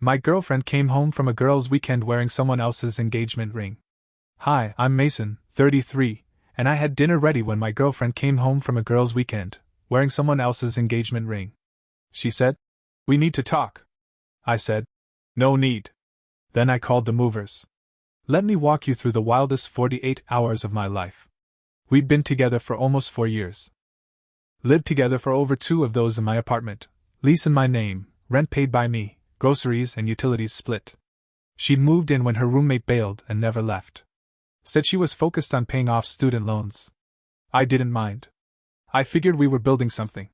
My girlfriend came home from a girls' weekend wearing someone else's engagement ring. Hi, I'm Mason, 33, and I had dinner ready when my girlfriend came home from a girls' weekend, wearing someone else's engagement ring. She said, "We need to talk." I said, "No need." Then I called the movers. Let me walk you through the wildest 48 hours of my life. We'd been together for almost 4 years. Lived together for over 2 of those in my apartment, lease in my name, rent paid by me, groceries and utilities split. She'd moved in when her roommate bailed and never left. Said she was focused on paying off student loans. I didn't mind. I figured we were building something.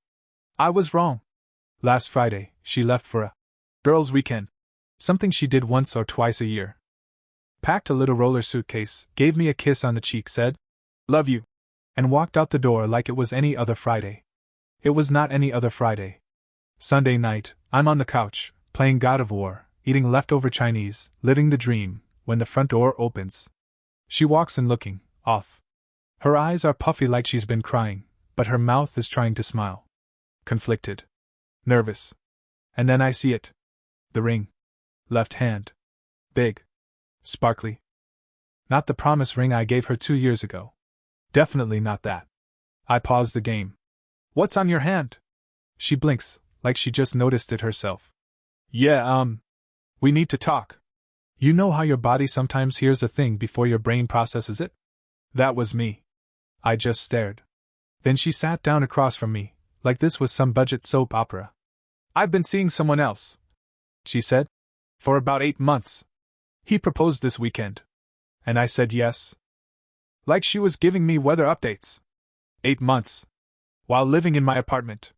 I was wrong. Last Friday, she left for a girls' weekend. Something she did once or twice a year. Packed a little roller suitcase, gave me a kiss on the cheek, said, "Love you," and walked out the door like it was any other Friday. It was not any other Friday. Sunday night, I'm on the couch, playing God of War, eating leftover Chinese, living the dream, when the front door opens. She walks in looking off. Her eyes are puffy like she's been crying, but her mouth is trying to smile. Conflicted. Nervous. And then I see it. The ring. Left hand. Big. Sparkly. Not the promise ring I gave her 2 years ago. Definitely not that. I pause the game. "What's on your hand?" She blinks, like she just noticed it herself. "Yeah, we need to talk." You know how your body sometimes hears a thing before your brain processes it? That was me. I just stared. Then she sat down across from me, like this was some budget soap opera. "I've been seeing someone else," she said. "For about 8 months. He proposed this weekend." And I said yes. Like she was giving me weather updates. 8 months. While living in my apartment.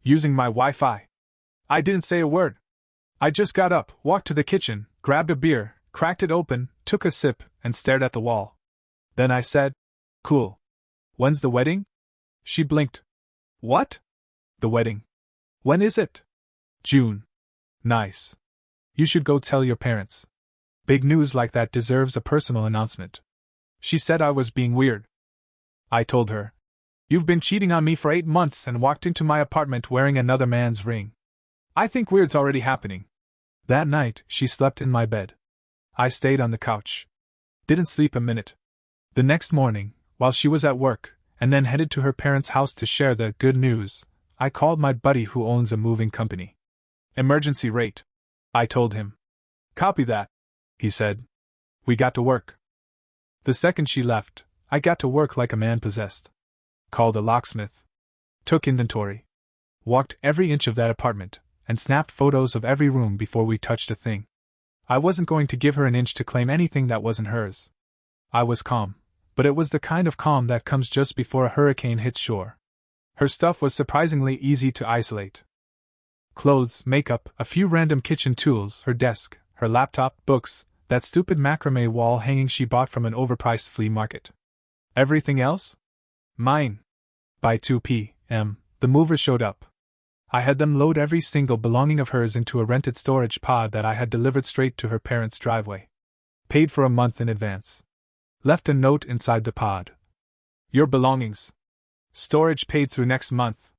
Using my Wi-Fi. I didn't say a word. I just got up, walked to the kitchen, grabbed a beer, cracked it open, took a sip, and stared at the wall. Then I said, "Cool. When's the wedding?" She blinked. "What?" "The wedding." "When is it?" "June." "Nice. You should go tell your parents. Big news like that deserves a personal announcement." She said I was being weird. I told her, "You've been cheating on me for 8 months and walked into my apartment wearing another man's ring. I think weird's already happening." That night, she slept in my bed. I stayed on the couch. Didn't sleep a minute. The next morning, while she was at work, and then headed to her parents' house to share the good news, I called my buddy who owns a moving company. "Emergency rate," I told him. "Copy that," he said. We got to work. The second she left, I got to work like a man possessed. Called a locksmith. Took inventory. Walked every inch of that apartment, and snapped photos of every room before we touched a thing. I wasn't going to give her an inch to claim anything that wasn't hers. I was calm, but it was the kind of calm that comes just before a hurricane hits shore. Her stuff was surprisingly easy to isolate. Clothes, makeup, a few random kitchen tools, her desk, her laptop, books, that stupid macrame wall hanging she bought from an overpriced flea market. Everything else? Mine. By 2 p.m., the movers showed up. I had them load every single belonging of hers into a rented storage pod that I had delivered straight to her parents' driveway. Paid for a month in advance. Left a note inside the pod. "Your belongings. Storage paid through next month.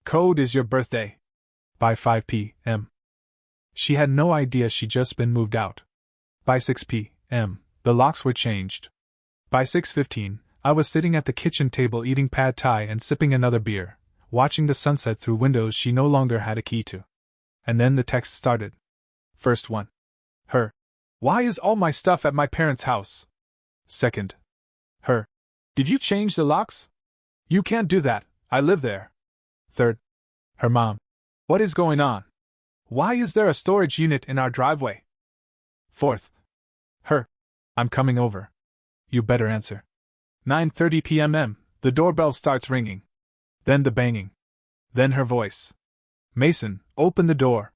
Code is your birthday." By 5 p.m. She had no idea she'd just been moved out. By 6 p.m., the locks were changed. By 6:15, I was sitting at the kitchen table eating pad thai and sipping another beer, watching the sunset through windows she no longer had a key to. And then the text started. First one. Her. "Why is all my stuff at my parents' house?" Second. Her. "Did you change the locks? You can't do that, I live there." Third. Her mom. "What is going on? Why is there a storage unit in our driveway?" Fourth. Her. "I'm coming over. You better answer." 9:30 p.m. The doorbell starts ringing. Then the banging. Then her voice. "Mason, open the door.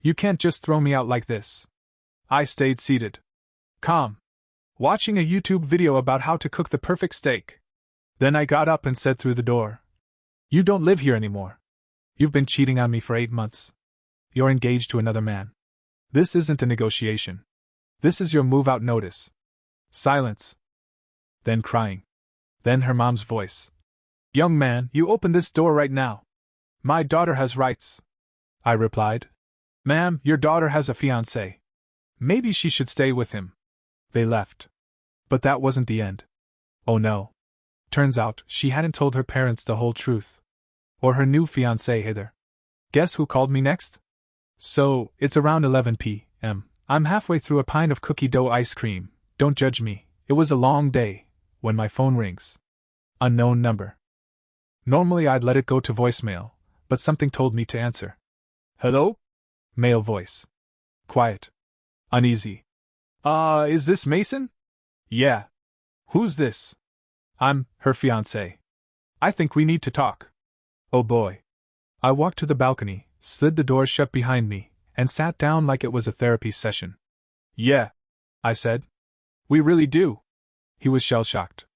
You can't just throw me out like this." I stayed seated. Calm. Watching a YouTube video about how to cook the perfect steak. Then I got up and said through the door, "You don't live here anymore. You've been cheating on me for 8 months. You're engaged to another man. This isn't a negotiation. This is your move-out notice." Silence. Then crying. Then her mom's voice. "Young man, you open this door right now. My daughter has rights." I replied. Ma'am, your daughter has a fiancé. Maybe she should stay with him. They left. But that wasn't the end. Oh no. Turns out, she hadn't told her parents the whole truth. Or her new fiancé either. Guess who called me next? So, it's around 11 p.m. I'm halfway through a pint of cookie dough ice cream. Don't judge me, it was a long day, when my phone rings. Unknown number. Normally I'd let it go to voicemail, but something told me to answer. Hello? Male voice. Quiet. Uneasy. Is this Mason? Yeah. Who's this? I'm her fiancé. I think we need to talk. Oh boy. I walked to the balcony, slid the door shut behind me, and sat down like it was a therapy session. Yeah, I said. We really do. He was shell-shocked.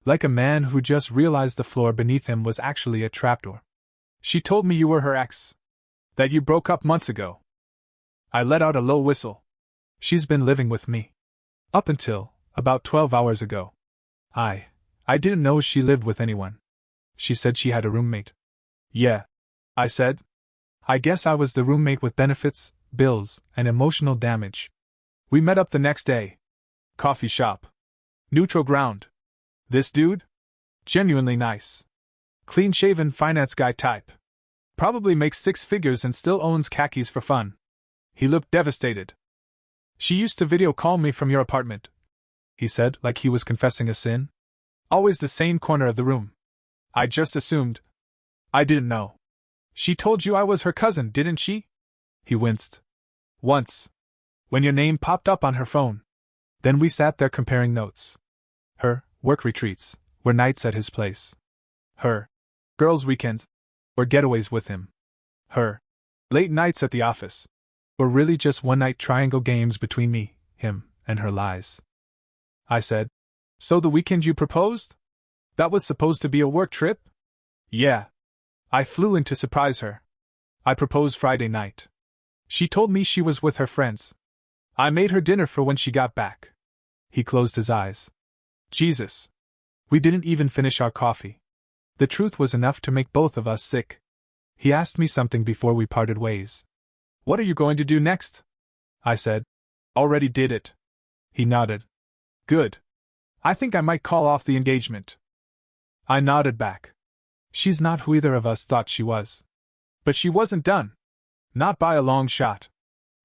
Like a man who just realized the floor beneath him was actually a trapdoor. She told me you were her ex. That you broke up months ago. I let out a low whistle. She's been living with me. Up until about 12 hours ago. I didn't know she lived with anyone. She said she had a roommate. Yeah, I said. I guess I was the roommate with benefits, bills, and emotional damage. We met up the next day. Coffee shop. Neutral ground. This dude? Genuinely nice. Clean-shaven finance guy type. Probably makes 6 figures and still owns khakis for fun. He looked devastated. She used to video call me from your apartment, he said, like he was confessing a sin. Always the same corner of the room. I just assumed. I didn't know. She told you I was her cousin, didn't she? He winced. Once. When your name popped up on her phone. Then we sat there comparing notes. Her work retreats were nights at his place. Her girls' weekends were getaways with him. Her late nights at the office were really just one-night triangle games between me, him, and her lies. I said, so the weekend you proposed? That was supposed to be a work trip? Yeah. I flew in to surprise her. I proposed Friday night. She told me she was with her friends. I made her dinner for when she got back. He closed his eyes. Jesus. We didn't even finish our coffee. The truth was enough to make both of us sick. He asked me something before we parted ways. What are you going to do next? I said. Already did it. He nodded. Good. I think I might call off the engagement. I nodded back. She's not who either of us thought she was. But she wasn't done. Not by a long shot.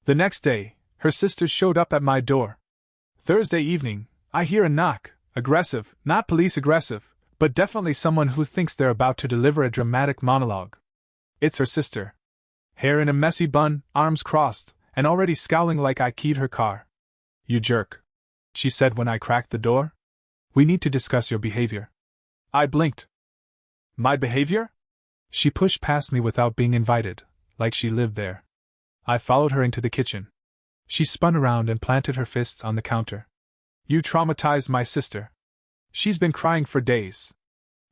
The next day, her sisters showed up at my door. Thursday evening, I hear a knock, aggressive, not police aggressive, but definitely someone who thinks they're about to deliver a dramatic monologue. It's her sister. Hair in a messy bun, arms crossed, and already scowling like I keyed her car. You jerk, she said when I cracked the door. We need to discuss your behavior. I blinked. My behavior? She pushed past me without being invited, like she lived there. I followed her into the kitchen. She spun around and planted her fists on the counter. You traumatized my sister. She's been crying for days.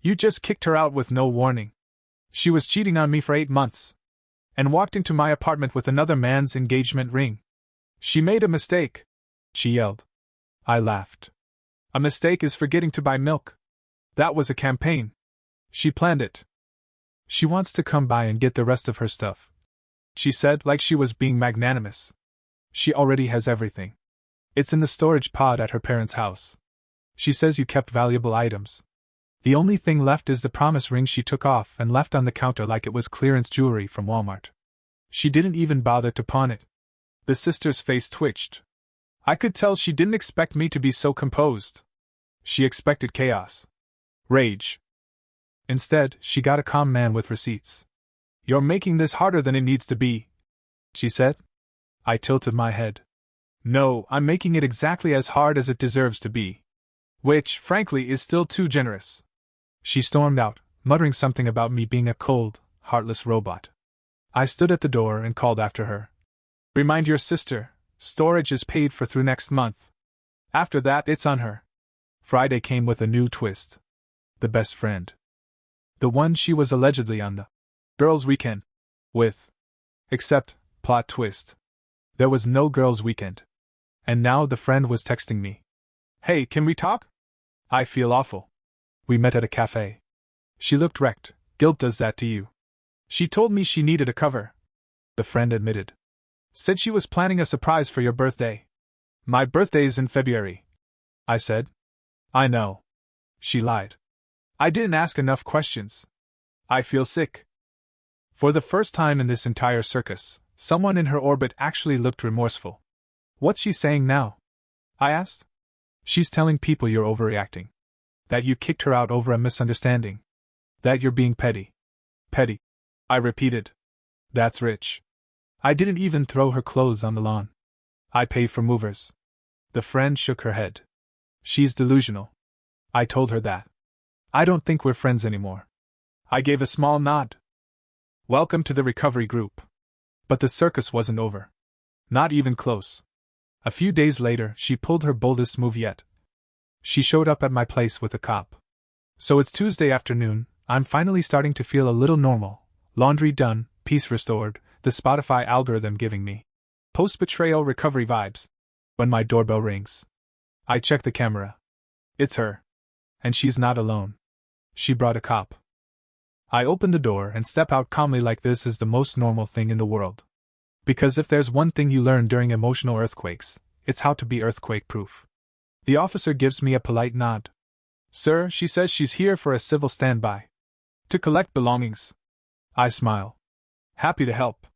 You just kicked her out with no warning. She was cheating on me for 8 months. And walked into my apartment with another man's engagement ring. She made a mistake, she yelled. I laughed. A mistake is forgetting to buy milk. That was a campaign. She planned it. She wants to come by and get the rest of her stuff, she said, like she was being magnanimous. She already has everything. It's in the storage pod at her parents' house. She says you kept valuable items. The only thing left is the promise ring she took off and left on the counter like it was clearance jewelry from Walmart. She didn't even bother to pawn it. The sister's face twitched. I could tell she didn't expect me to be so composed. She expected chaos. Rage. Instead, she got a calm man with receipts. You're making this harder than it needs to be, she said. I tilted my head. No, I'm making it exactly as hard as it deserves to be. Which, frankly, is still too generous. She stormed out, muttering something about me being a cold, heartless robot. I stood at the door and called after her. Remind your sister, storage is paid for through next month. After that, it's on her. Friday came with a new twist. The best friend. The one she was allegedly on the girls' weekend with. Except, plot twist. There was no girls' weekend. And now the friend was texting me. Hey, can we talk? I feel awful. We met at a cafe. She looked wrecked. Guilt does that to you. She told me she needed a cover. The friend admitted. Said she was planning a surprise for your birthday. My birthday's in February, I said. I know. She lied. I didn't ask enough questions. I feel sick. For the first time in this entire circus, someone in her orbit actually looked remorseful. What's she saying now? I asked. She's telling people you're overreacting. That you kicked her out over a misunderstanding. That you're being petty. Petty, I repeated. That's rich. I didn't even throw her clothes on the lawn. I paid for movers. The friend shook her head. She's delusional. I told her that. I don't think we're friends anymore. I gave a small nod. Welcome to the recovery group. But the circus wasn't over. Not even close. A few days later, she pulled her boldest move yet. She showed up at my place with a cop. So it's Tuesday afternoon, I'm finally starting to feel a little normal. Laundry done, peace restored, the Spotify algorithm giving me post-betrayal recovery vibes. When my doorbell rings, I check the camera. It's her. And she's not alone. She brought a cop. I open the door and step out calmly like this is the most normal thing in the world. Because if there's one thing you learn during emotional earthquakes, it's how to be earthquake-proof. The officer gives me a polite nod. Sir, she says she's here for a civil standby. To collect belongings. I smile. Happy to help.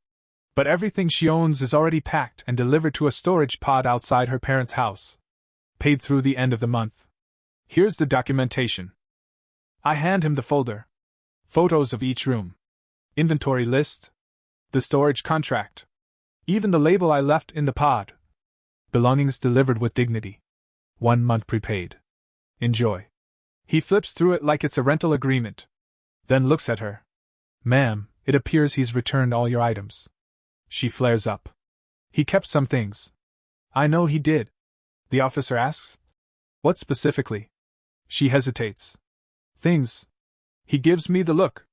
But everything she owns is already packed and delivered to a storage pod outside her parents' house. Paid through the end of the month. Here's the documentation. I hand him the folder. Photos of each room. Inventory list. The storage contract. Even the label I left in the pod. Belongings delivered with dignity. 1 month prepaid. Enjoy. He flips through it like it's a rental agreement. Then looks at her. Ma'am, it appears he's returned all your items. She flares up. He kept some things. I know he did. The officer asks. What specifically? She hesitates. Things. He gives me the look.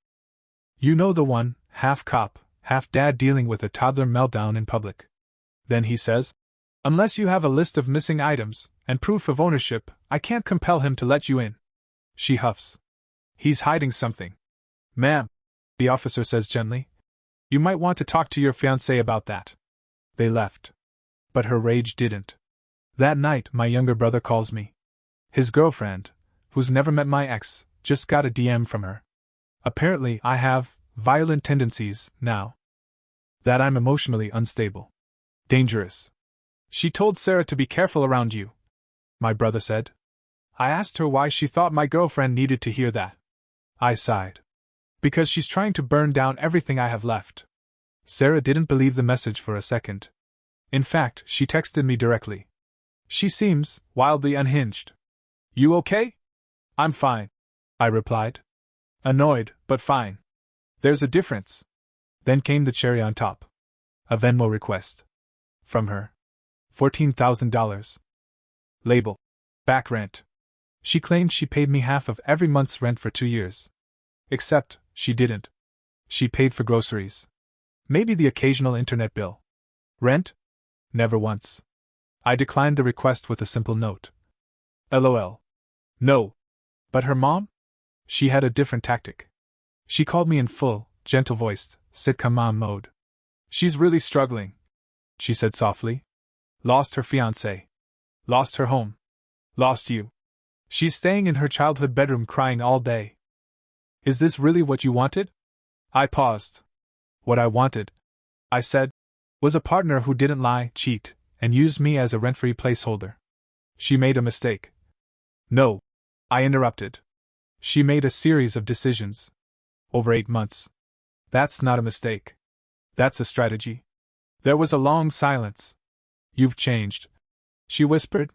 You know the one, half cop, half dad dealing with a toddler meltdown in public. Then he says, unless you have a list of missing items and proof of ownership, I can't compel him to let you in. She huffs. He's hiding something. Ma'am, the officer says gently, you might want to talk to your fiancé about that. They left. But her rage didn't. That night, my younger brother calls me. His girlfriend, who's never met my ex, just got a DM from her. Apparently, I have violent tendencies now. That I'm emotionally unstable. Dangerous. She told Sarah to be careful around you, my brother said. I asked her why she thought my girlfriend needed to hear that. I sighed. Because she's trying to burn down everything I have left. Sarah didn't believe the message for a second. In fact, she texted me directly. She seems wildly unhinged. You okay? I'm fine, I replied. Annoyed, but fine. There's a difference. Then came the cherry on top. A Venmo request. From her. $14,000. Label. Back rent. She claimed she paid me half of every month's rent for 2 years. Except, she didn't. She paid for groceries. Maybe the occasional internet bill. Rent? Never once. I declined the request with a simple note. LOL. No. But her mom? She had a different tactic. She called me in full, gentle-voiced, sitcom mom mode. She's really struggling, she said softly. Lost her fiancé. Lost her home. Lost you. She's staying in her childhood bedroom crying all day. Is this really what you wanted? I paused. What I wanted, I said, was a partner who didn't lie, cheat, and use me as a rent-free placeholder. She made a mistake. No, I interrupted. She made a series of decisions. Over 8 months. That's not a mistake. That's a strategy. There was a long silence. You've changed, she whispered.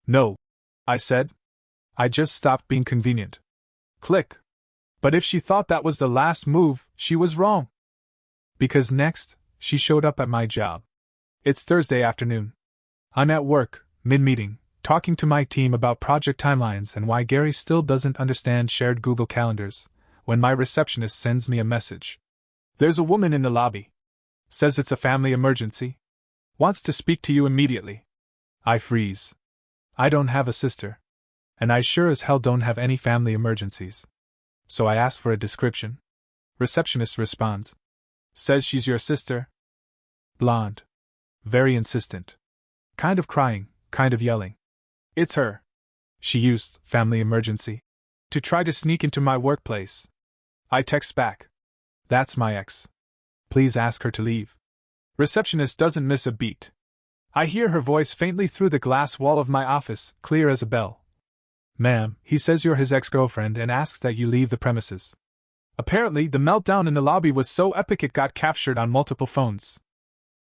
No, I said. I just stopped being convenient. Click. But if she thought that was the last move, she was wrong. Because next, she showed up at my job. It's Thursday afternoon. I'm at work, mid-meeting, talking to my team about project timelines and why Gary still doesn't understand shared Google Calendars, when my receptionist sends me a message. There's a woman in the lobby. Says it's a family emergency. Wants to speak to you immediately. I freeze. I don't have a sister. And I sure as hell don't have any family emergencies. So I ask for a description. Receptionist responds. Says she's your sister. Blonde. Very insistent. Kind of crying, kind of yelling. It's her. She used family emergency to try to sneak into my workplace. I text back. That's my ex. Please ask her to leave. Receptionist doesn't miss a beat. I hear her voice faintly through the glass wall of my office, clear as a bell. Ma'am, he says you're his ex-girlfriend and asks that you leave the premises. Apparently, the meltdown in the lobby was so epic it got captured on multiple phones.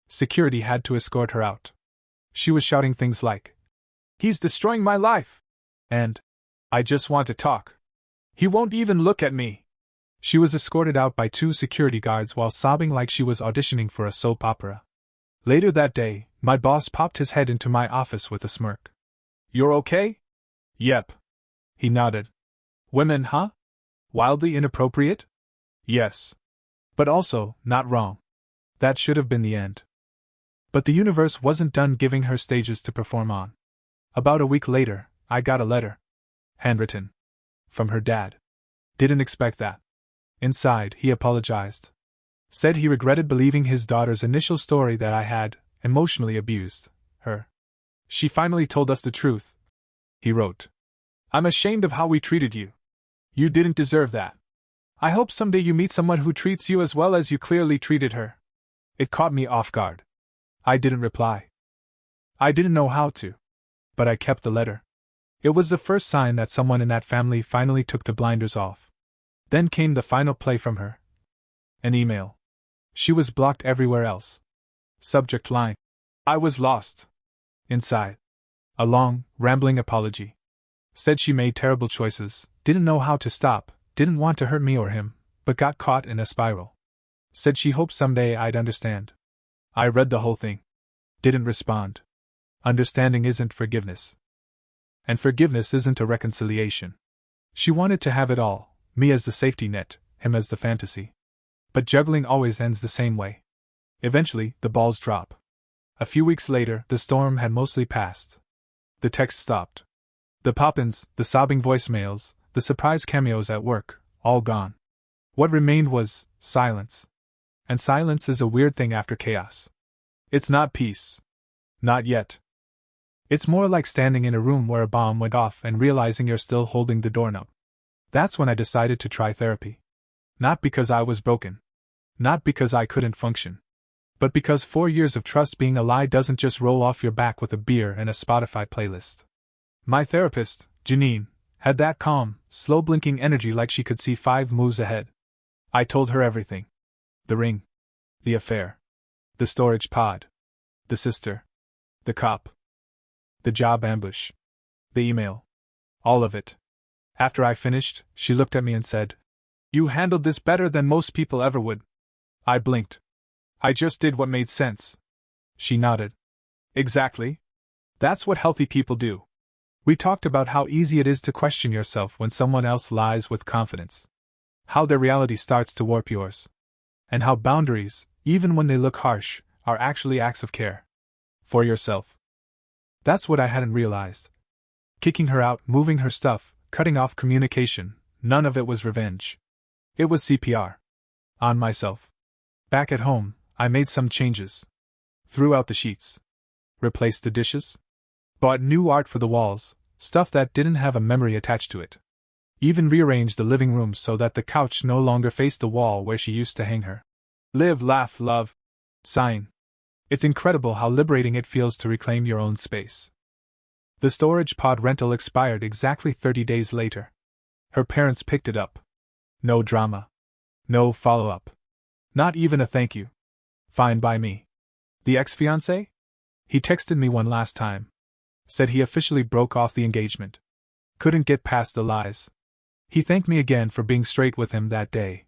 Security had to escort her out. She was shouting things like, "He's destroying my life!" and, "I just want to talk. He won't even look at me." She was escorted out by 2 security guards while sobbing like she was auditioning for a soap opera. Later that day, my boss popped his head into my office with a smirk. "You're okay?" "Yep." He nodded. "Women, huh? Wildly inappropriate?" "Yes. But also, not wrong. That should have been the end." But the universe wasn't done giving her stages to perform on. About a week later, I got a letter. Handwritten. From her dad. Didn't expect that. Inside, he apologized. Said he regretted believing his daughter's initial story that I had emotionally abused her. "She finally told us the truth," he wrote. "I'm ashamed of how we treated you. You didn't deserve that. I hope someday you meet someone who treats you as well as you clearly treated her." It caught me off guard. I didn't reply. I didn't know how to. But I kept the letter. It was the first sign that someone in that family finally took the blinders off. Then came the final play from her. An email. She was blocked everywhere else. Subject line. I was lost. Inside. A long, rambling apology. Said she made terrible choices, didn't know how to stop, didn't want to hurt me or him, but got caught in a spiral. Said she hoped someday I'd understand. I read the whole thing. Didn't respond. Understanding isn't forgiveness. And forgiveness isn't a reconciliation. She wanted to have it all, me as the safety net, him as the fantasy. But juggling always ends the same way. Eventually, the balls drop. A few weeks later, the storm had mostly passed. The text stopped. The pop-ins, the sobbing voicemails, the surprise cameos at work, all gone. What remained was silence. And silence is a weird thing after chaos. It's not peace. Not yet. It's more like standing in a room where a bomb went off and realizing you're still holding the doorknob. That's when I decided to try therapy. Not because I was broken. Not because I couldn't function. But because 4 years of trust being a lie doesn't just roll off your back with a beer and a Spotify playlist. My therapist, Janine, had that calm, slow-blinking energy like she could see 5 moves ahead. I told her everything. The ring. The affair. The storage pod. The sister. The cop. The job ambush. The email. All of it. After I finished, she looked at me and said, "You handled this better than most people ever would." I blinked. "I just did what made sense." She nodded. "Exactly. That's what healthy people do." We talked about how easy it is to question yourself when someone else lies with confidence. How their reality starts to warp yours. And how boundaries, even when they look harsh, are actually acts of care. For yourself. That's what I hadn't realized. Kicking her out, moving her stuff, cutting off communication, none of it was revenge. It was CPR. On myself. Back at home, I made some changes. Threw out the sheets. Replaced the dishes. Bought new art for the walls, stuff that didn't have a memory attached to it. Even rearranged the living room so that the couch no longer faced the wall where she used to hang her. Live, laugh, love. Sighing. It's incredible how liberating it feels to reclaim your own space. The storage pod rental expired exactly 30 days later. Her parents picked it up. No drama. No follow-up. Not even a thank you. Fine by me. The ex-fiancé? He texted me one last time. Said he officially broke off the engagement. Couldn't get past the lies. He thanked me again for being straight with him that day.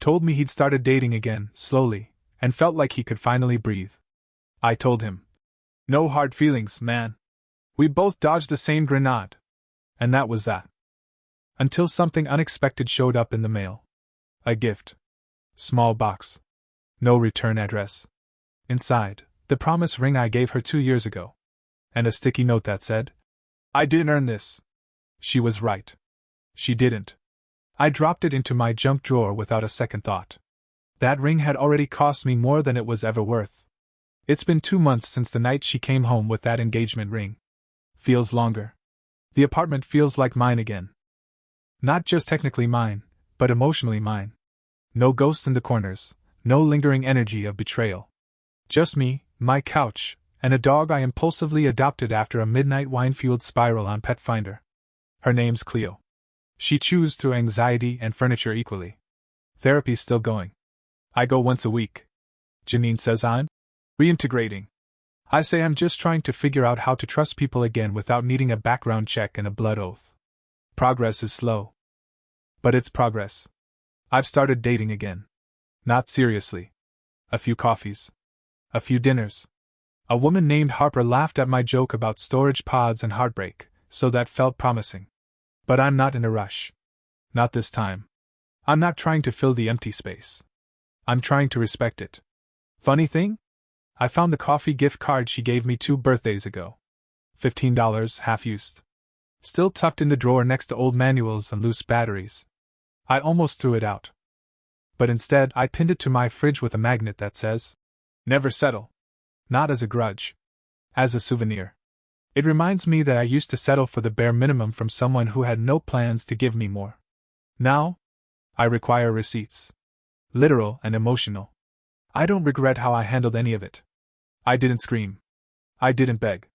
Told me he'd started dating again, slowly, and felt like he could finally breathe. I told him. No hard feelings, man. We both dodged the same grenade. And that was that. Until something unexpected showed up in the mail. A gift. Small box. No return address. Inside, the promise ring I gave her 2 years ago. And a sticky note that said, "I didn't earn this." She was right. She didn't. I dropped it into my junk drawer without a second thought. That ring had already cost me more than it was ever worth. It's been 2 months since the night she came home with that engagement ring. Feels longer. The apartment feels like mine again. Not just technically mine, but emotionally mine. No ghosts in the corners, no lingering energy of betrayal. Just me, my couch, and a dog I impulsively adopted after a midnight wine-fueled spiral on Pet Finder. Her name's Cleo. She chews through anxiety and furniture equally. Therapy's still going. I go once a week. Janine says I'm reintegrating. I say I'm just trying to figure out how to trust people again without needing a background check and a blood oath. Progress is slow. But it's progress. I've started dating again. Not seriously. A few coffees. A few dinners. A woman named Harper laughed at my joke about storage pods and heartbreak, so that felt promising. But I'm not in a rush. Not this time. I'm not trying to fill the empty space. I'm trying to respect it. Funny thing? I found the coffee gift card she gave me 2 birthdays ago. $15, half-used. Still tucked in the drawer next to old manuals and loose batteries. I almost threw it out. But instead, I pinned it to my fridge with a magnet that says, "Never settle." Not as a grudge. As a souvenir. It reminds me that I used to settle for the bare minimum from someone who had no plans to give me more. Now, I require receipts. Literal and emotional. I don't regret how I handled any of it. I didn't scream. I didn't beg.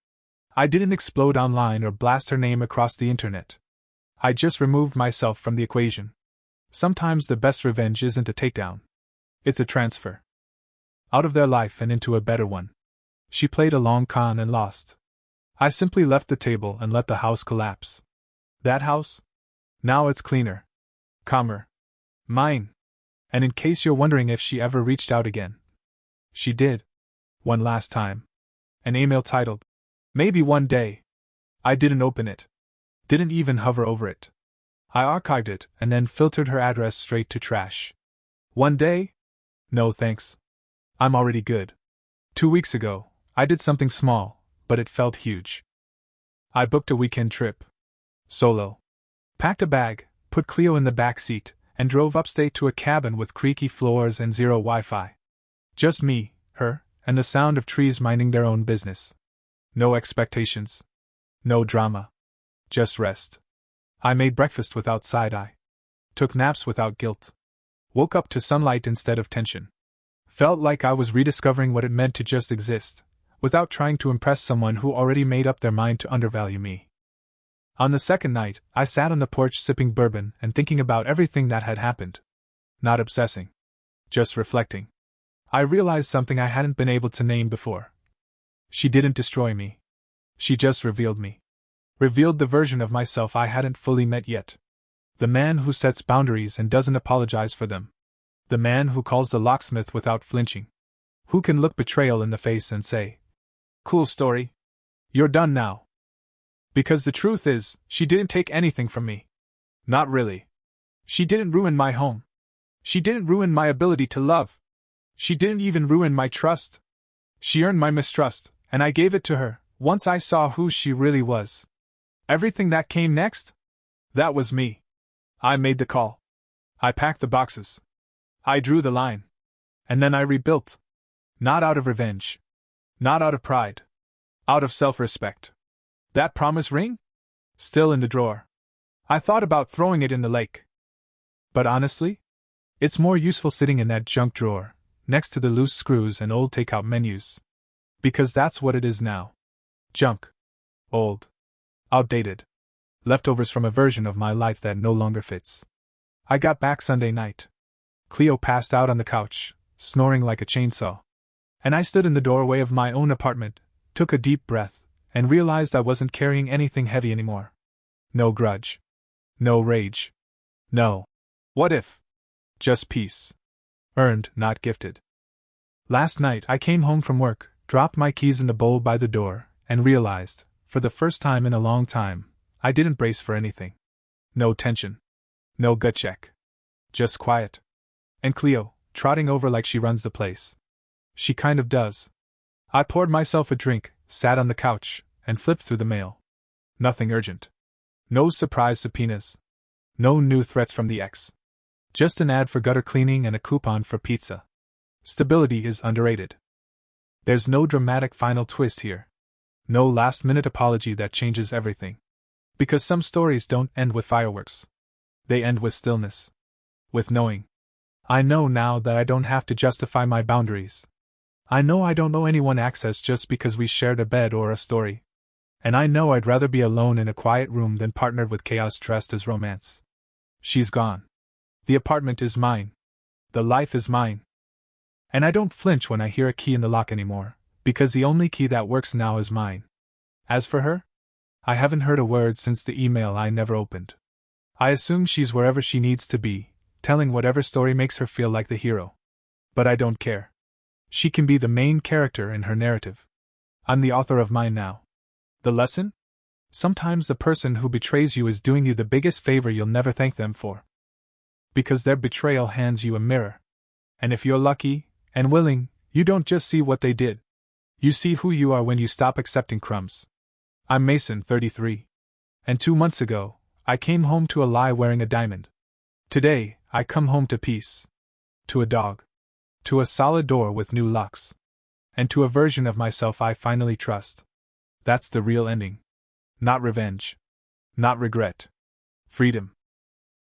I didn't explode online or blast her name across the internet. I just removed myself from the equation. Sometimes the best revenge isn't a takedown. It's a transfer. Out of their life and into a better one. She played a long con and lost. I simply left the table and let the house collapse. That house? Now it's cleaner. Calmer. Mine. And in case you're wondering if she ever reached out again. She did. One last time. An email titled, "Maybe one day." I didn't open it. Didn't even hover over it. I archived it and then filtered her address straight to trash. One day? No thanks. I'm already good. 2 weeks ago, I did something small, but it felt huge. I booked a weekend trip. Solo. Packed a bag, put Cleo in the back seat, and drove upstate to a cabin with creaky floors and zero Wi-Fi. Just me, her, and the sound of trees minding their own business. No expectations. No drama. Just rest. I made breakfast without side-eye. Took naps without guilt. Woke up to sunlight instead of tension. Felt like I was rediscovering what it meant to just exist, without trying to impress someone who already made up their mind to undervalue me. On the second night, I sat on the porch sipping bourbon and thinking about everything that had happened. Not obsessing. Just reflecting. I realized something I hadn't been able to name before. She didn't destroy me. She just revealed me. Revealed the version of myself I hadn't fully met yet. The man who sets boundaries and doesn't apologize for them. The man who calls the locksmith without flinching. Who can look betrayal in the face and say, "Cool story. You're done now." Because the truth is, she didn't take anything from me. Not really. She didn't ruin my home. She didn't ruin my ability to love. She didn't even ruin my trust. She earned my mistrust, and I gave it to her, once I saw who she really was. Everything that came next? That was me. I made the call. I packed the boxes. I drew the line. And then I rebuilt. Not out of revenge. Not out of pride. Out of self-respect. That promise ring? Still in the drawer. I thought about throwing it in the lake. But honestly, it's more useful sitting in that junk drawer, next to the loose screws and old takeout menus. Because that's what it is now. Junk. Old. Outdated. Leftovers from a version of my life that no longer fits. I got back Sunday night. Cleo passed out on the couch, snoring like a chainsaw. And I stood in the doorway of my own apartment, took a deep breath, and realized I wasn't carrying anything heavy anymore. No grudge. No rage. No. What if? Just peace. Earned, not gifted. Last night I came home from work, dropped my keys in the bowl by the door, and realized, for the first time in a long time, I didn't brace for anything. No tension. No gut check. Just quiet. And Cleo, trotting over like she runs the place. She kind of does. I poured myself a drink, sat on the couch, and flipped through the mail. Nothing urgent. No surprise subpoenas. No new threats from the ex. Just an ad for gutter cleaning and a coupon for pizza. Stability is underrated. There's no dramatic final twist here. No last-minute apology that changes everything. Because some stories don't end with fireworks. They end with stillness. With knowing. I know now that I don't have to justify my boundaries. I know I don't owe anyone access just because we shared a bed or a story. And I know I'd rather be alone in a quiet room than partnered with chaos dressed as romance. She's gone. The apartment is mine. The life is mine. And I don't flinch when I hear a key in the lock anymore, because the only key that works now is mine. As for her? I haven't heard a word since the email I never opened. I assume she's wherever she needs to be, telling whatever story makes her feel like the hero. But I don't care. She can be the main character in her narrative. I'm the author of mine now. The lesson? Sometimes the person who betrays you is doing you the biggest favor you'll never thank them for. Because their betrayal hands you a mirror. And if you're lucky and willing, you don't just see what they did. You see who you are when you stop accepting crumbs. I'm Mason, 33. And 2 months ago, I came home to a lie wearing a diamond. Today, I come home to peace. To a dog. To a solid door with new locks. And to a version of myself I finally trust. That's the real ending. Not revenge. Not regret. Freedom.